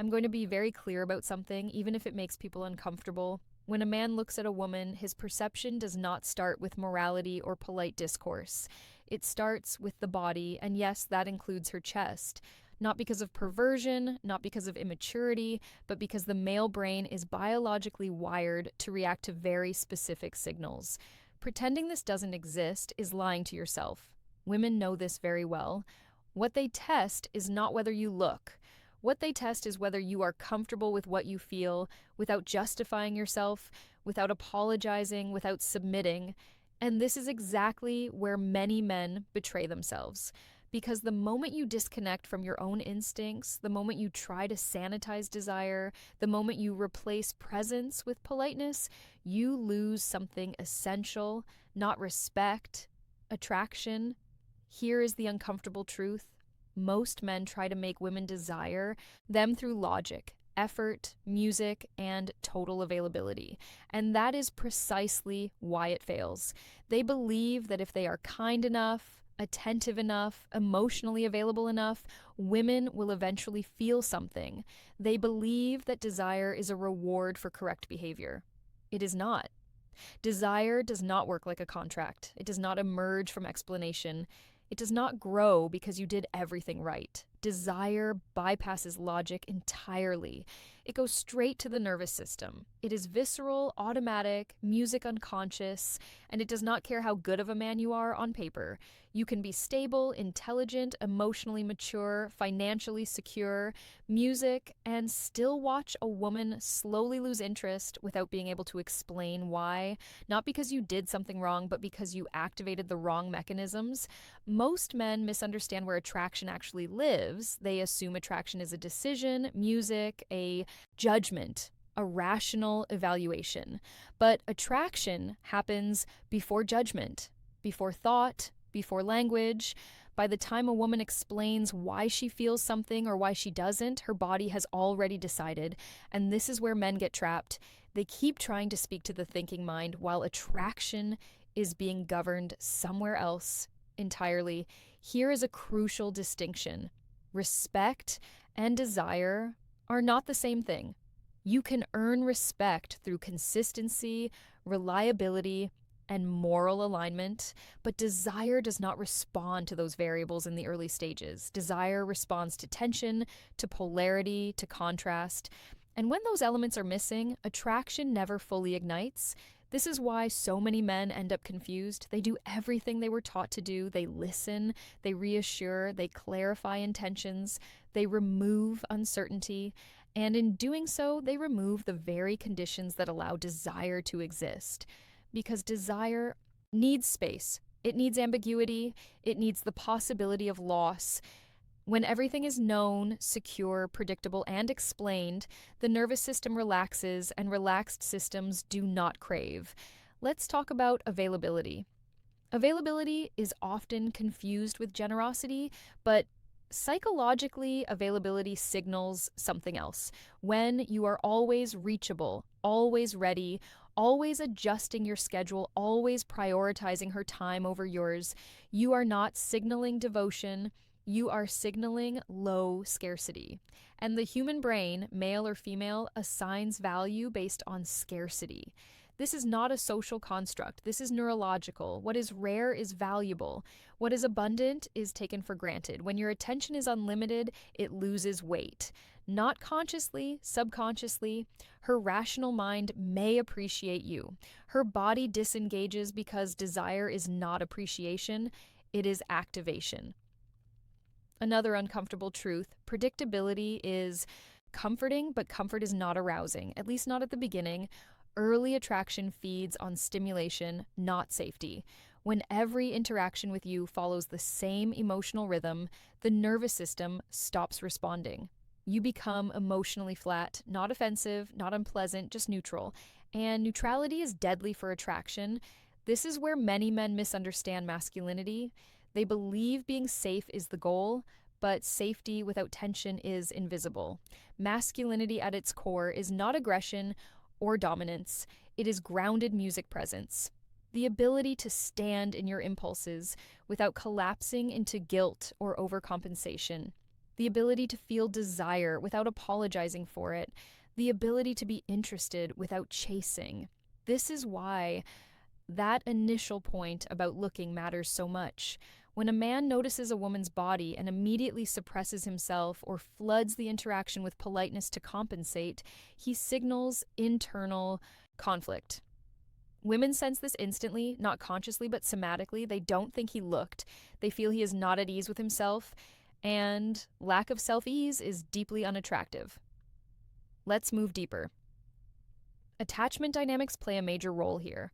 I'm going to be very clear about something, even if it makes people uncomfortable. When a man looks at a woman, his perception does not start with morality or polite discourse. It starts with the body, and yes, that includes her chest. Not because of perversion, not because of immaturity, but because the male brain is biologically wired to react to very specific signals. Pretending this doesn't exist is lying to yourself. Women know this very well. What they test is not whether you look. What they test is whether you are comfortable with what you feel without justifying yourself, without apologizing, without submitting. And this is exactly where many men betray themselves. Because the moment you disconnect from your own instincts, the moment you try to sanitize desire, the moment you replace presence with politeness, you lose something essential, not respect, attraction. Here is the uncomfortable truth. Most men try to make women desire them through logic, effort, music, and total availability. And that is precisely why it fails. They believe that if they are kind enough, attentive enough, emotionally available enough, women will eventually feel something. They believe that desire is a reward for correct behavior. It is not. Desire does not work like a contract. It does not emerge from explanation. It does not grow because you did everything right. Desire bypasses logic entirely. It goes straight to the nervous system. It is visceral, automatic, music unconscious, and it does not care how good of a man you are on paper. You can be stable, intelligent, emotionally mature, financially secure, music, and still watch a woman slowly lose interest without being able to explain why, not because you did something wrong, but because you activated the wrong mechanisms. Most men misunderstand where attraction actually lives. They assume attraction is a decision, music, a judgment, a rational evaluation. But attraction happens before judgment, before thought, before language. By the time a woman explains why she feels something or why she doesn't, her body has already decided. And this is where men get trapped. They keep trying to speak to the thinking mind while attraction is being governed somewhere else entirely. Here is a crucial distinction. Respect and desire are not the same thing. You can earn respect through consistency, reliability, and moral alignment, but desire does not respond to those variables in the early stages. Desire responds to tension, to polarity, to contrast. And when those elements are missing, attraction never fully ignites. This is why so many men end up confused. They do everything they were taught to do. They listen, they reassure, they clarify intentions, they remove uncertainty, and in doing so, they remove the very conditions that allow desire to exist. Because desire needs space, it needs ambiguity, it needs the possibility of loss. When everything is known, secure, predictable, and explained, the nervous system relaxes, and relaxed systems do not crave. Let's talk about availability. Availability is often confused with generosity, but psychologically, availability signals something else. When you are always reachable, always ready, always adjusting your schedule, always prioritizing her time over yours, you are not signaling devotion. You are signaling low scarcity. And the human brain, male or female, assigns value based on scarcity. This is not a social construct. This is neurological. What is rare is valuable. What is abundant is taken for granted. When your attention is unlimited, it loses weight. Not consciously, subconsciously, her rational mind may appreciate you. Her body disengages because desire is not appreciation, it is activation. Another uncomfortable truth, predictability is comforting, but comfort is not arousing, at least not at the beginning. Early attraction feeds on stimulation, not safety. When every interaction with you follows the same emotional rhythm, the nervous system stops responding. You become emotionally flat, not offensive, not unpleasant, just neutral. And neutrality is deadly for attraction. This is where many men misunderstand masculinity. They believe being safe is the goal, but safety without tension is invisible. Masculinity at its core is not aggression or dominance. It is grounded music presence. The ability to stand in your impulses without collapsing into guilt or overcompensation. the ability to feel desire without apologizing for it, the ability to be interested without chasing. This is why that initial point about looking matters so much. When a man notices a woman's body and immediately suppresses himself or floods the interaction with politeness to compensate, he signals internal conflict. Women sense this instantly, not consciously but somatically. They don't think he looked. They feel he is not at ease with himself, and lack of self-ease is deeply unattractive. Let's move deeper. Attachment dynamics play a major role here.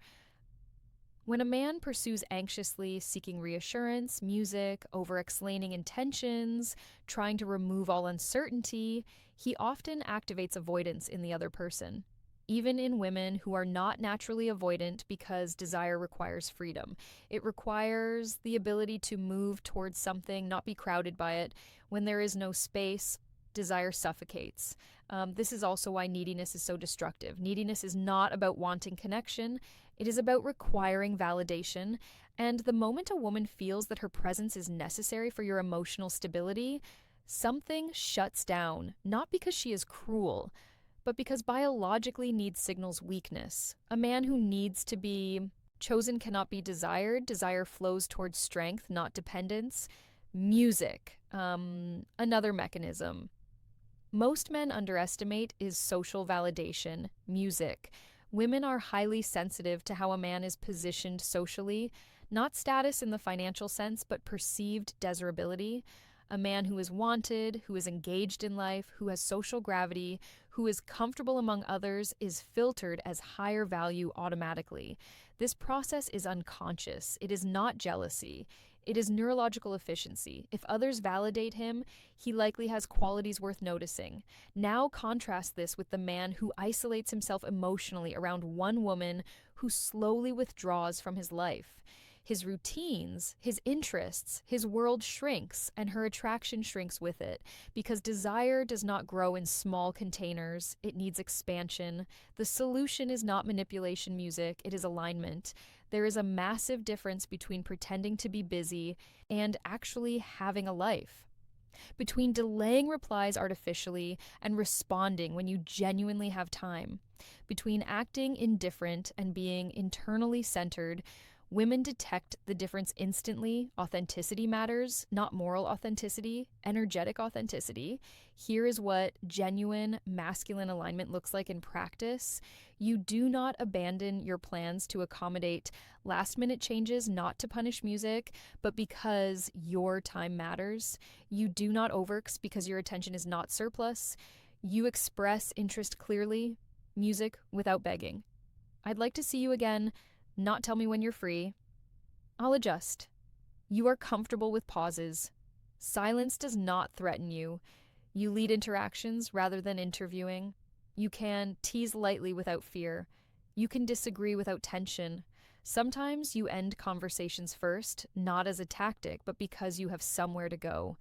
When a man pursues anxiously, seeking reassurance, music, over-explaining intentions, trying to remove all uncertainty, he often activates avoidance in the other person. Even in women who are not naturally avoidant, because desire requires freedom. It requires the ability to move towards something, not be crowded by it. When there is no space, desire suffocates. This is also why neediness is so destructive. Neediness is not about wanting connection. It is about requiring validation. And the moment a woman feels that her presence is necessary for your emotional stability, something shuts down, not because she is cruel, but because biologically need signals weakness. A man who needs to be chosen cannot be desired. Desire flows towards strength, not dependence. Music, another mechanism. Most men underestimate is social validation, music. Women are highly sensitive to how a man is positioned socially, not status in the financial sense, but perceived desirability. A man who is wanted, who is engaged in life, who has social gravity, who is comfortable among others, is filtered as higher value automatically. This process is unconscious. It is not jealousy. It is neurological efficiency. If others validate him, he likely has qualities worth noticing. Now contrast this with the man who isolates himself emotionally around one woman who slowly withdraws from his life. His routines, his interests, his world shrinks, and her attraction shrinks with it, because desire does not grow in small containers. It needs expansion. The solution is not manipulation music, it is alignment. There is a massive difference between pretending to be busy and actually having a life. Between delaying replies artificially and responding when you genuinely have time. Between acting indifferent and being internally centered. Women detect the difference instantly. Authenticity matters, not moral authenticity, energetic authenticity. Here is what genuine masculine alignment looks like in practice. You do not abandon your plans to accommodate last-minute changes, not to punish music, but because your time matters. You do not overx because your attention is not surplus. You express interest clearly, music without begging. I'd like to see you again. Not tell me when you're free. I'll adjust. You are comfortable with pauses. Silence does not threaten you. You lead interactions rather than interviewing. You can tease lightly without fear. You can disagree without tension. Sometimes you end conversations first, not as a tactic, but because you have somewhere to go.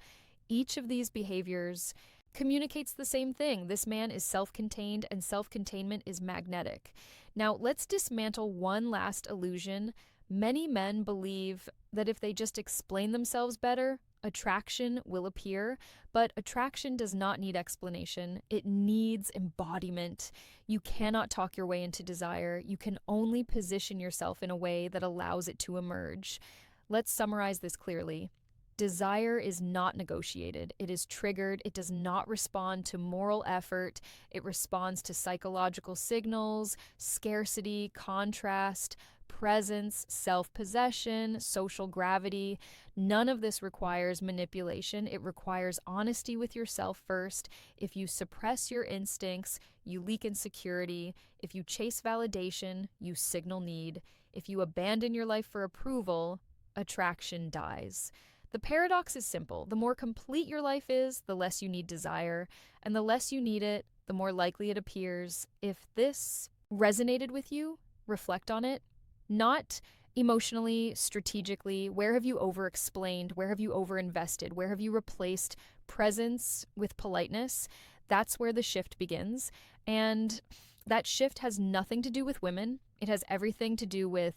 Each of these behaviors communicates the same thing. This man is self-contained, and self-containment is magnetic. Now, let's dismantle one last illusion. Many men believe that if they just explain themselves better, attraction will appear, but attraction does not need explanation. It needs embodiment. You cannot talk your way into desire. You can only position yourself in a way that allows it to emerge. Let's summarize this clearly. Desire is not negotiated. It is triggered. It does not respond to moral effort. It responds to psychological signals, scarcity, contrast, presence, self-possession, social gravity. None of this requires manipulation. It requires honesty with yourself first. If you suppress your instincts, you leak insecurity. If you chase validation, you signal need. If you abandon your life for approval, attraction dies. The paradox is simple. The more complete your life is, the less you need desire, and the less you need it, the more likely it appears. If this resonated with you, reflect on it. Not emotionally, strategically. Where have you over-explained? Where have you over-invested? Where have you replaced presence with politeness? That's where the shift begins. And that shift has nothing to do with women. It has everything to do with